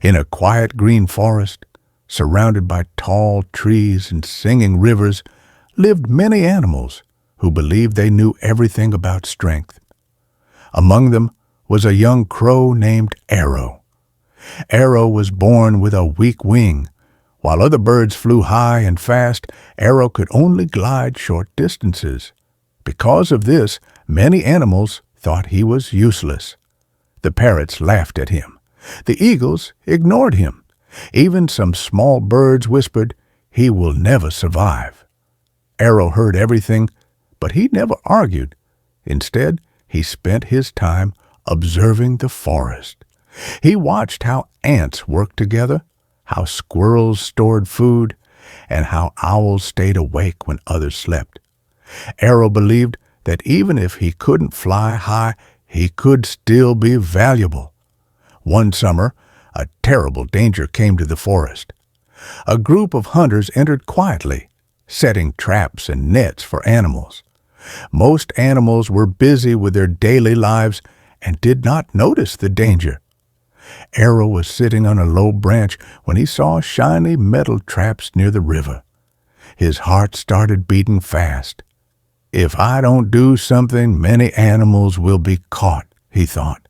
In a quiet green forest, surrounded by tall trees and singing rivers, lived many animals who believed they knew everything about strength. Among them was a young crow named Arrow. Arrow was born with a weak wing. While other birds flew high and fast, Arrow could only glide short distances. Because of this, many animals thought he was useless. The parrots laughed at him. The eagles ignored him. Even some small birds whispered, "He will never survive." Arrow heard everything, but he never argued. Instead, he spent his time observing the forest. He watched how ants worked together, how squirrels stored food, and how owls stayed awake when others slept. Arrow believed that even if he couldn't fly high, he could still be valuable. One summer, a terrible danger came to the forest. A group of hunters entered quietly, setting traps and nets for animals. Most animals were busy with their daily lives and did not notice the danger. Arrow was sitting on a low branch when he saw shiny metal traps near the river. His heart started beating fast. "If I don't do something, many animals will be caught," he thought.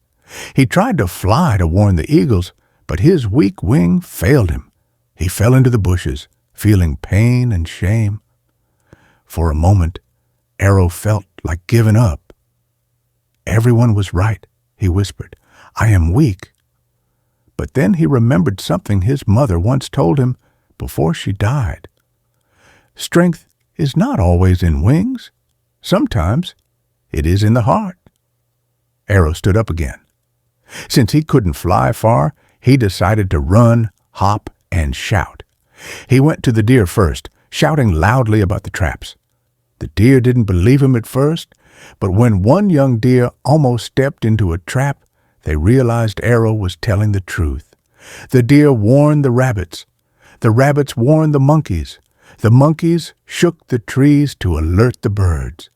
He tried to fly to warn the eagles, but his weak wing failed him. He fell into the bushes, feeling pain and shame. For a moment, Arrow felt like giving up. "Everyone was right," he whispered. "I am weak." But then he remembered something his mother once told him before she died. Strength is not always in wings. Sometimes it is in the heart. Arrow stood up again. Since he couldn't fly far, he decided to run, hop, and shout. He went to the deer first, shouting loudly about the traps. The deer didn't believe him at first, but when one young deer almost stepped into a trap, they realized Arrow was telling the truth. The deer warned the rabbits. The rabbits warned the monkeys. The monkeys shook the trees to alert the birds.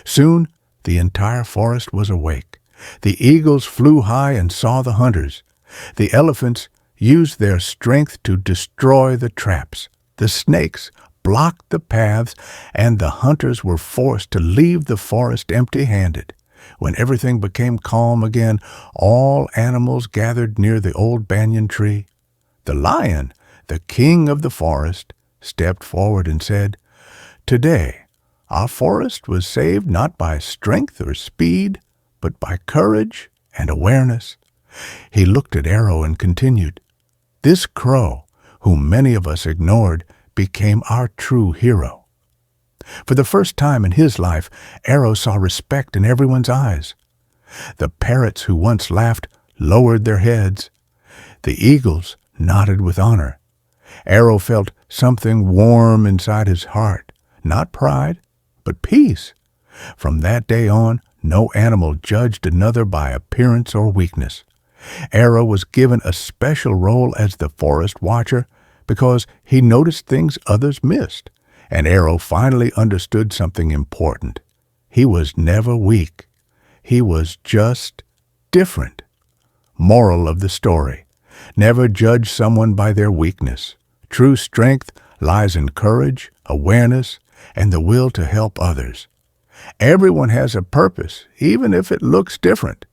Soon, the entire forest was awake. The eagles flew high and saw the hunters. The elephants used their strength to destroy the traps. The snakes blocked the paths, and the hunters were forced to leave the forest empty-handed. When everything became calm again, all animals gathered near the old banyan tree. The lion, the king of the forest, stepped forward and said, "Today, our forest was saved not by strength or speed, but by courage and awareness." He looked at Arrow and continued, "This crow, whom many of us ignored, became our true hero." For the first time in his life, Arrow saw respect in everyone's eyes. The parrots who once laughed lowered their heads. The eagles nodded with honor. Arrow felt something warm inside his heart, not pride, but peace. From that day on, no animal judged another by appearance or weakness. Arrow was given a special role as the forest watcher because he noticed things others missed, and Arrow finally understood something important. He was never weak. He was just different. Moral of the story: never judge someone by their weakness. True strength lies in courage, awareness, and the will to help others. Everyone has a purpose, even if it looks different.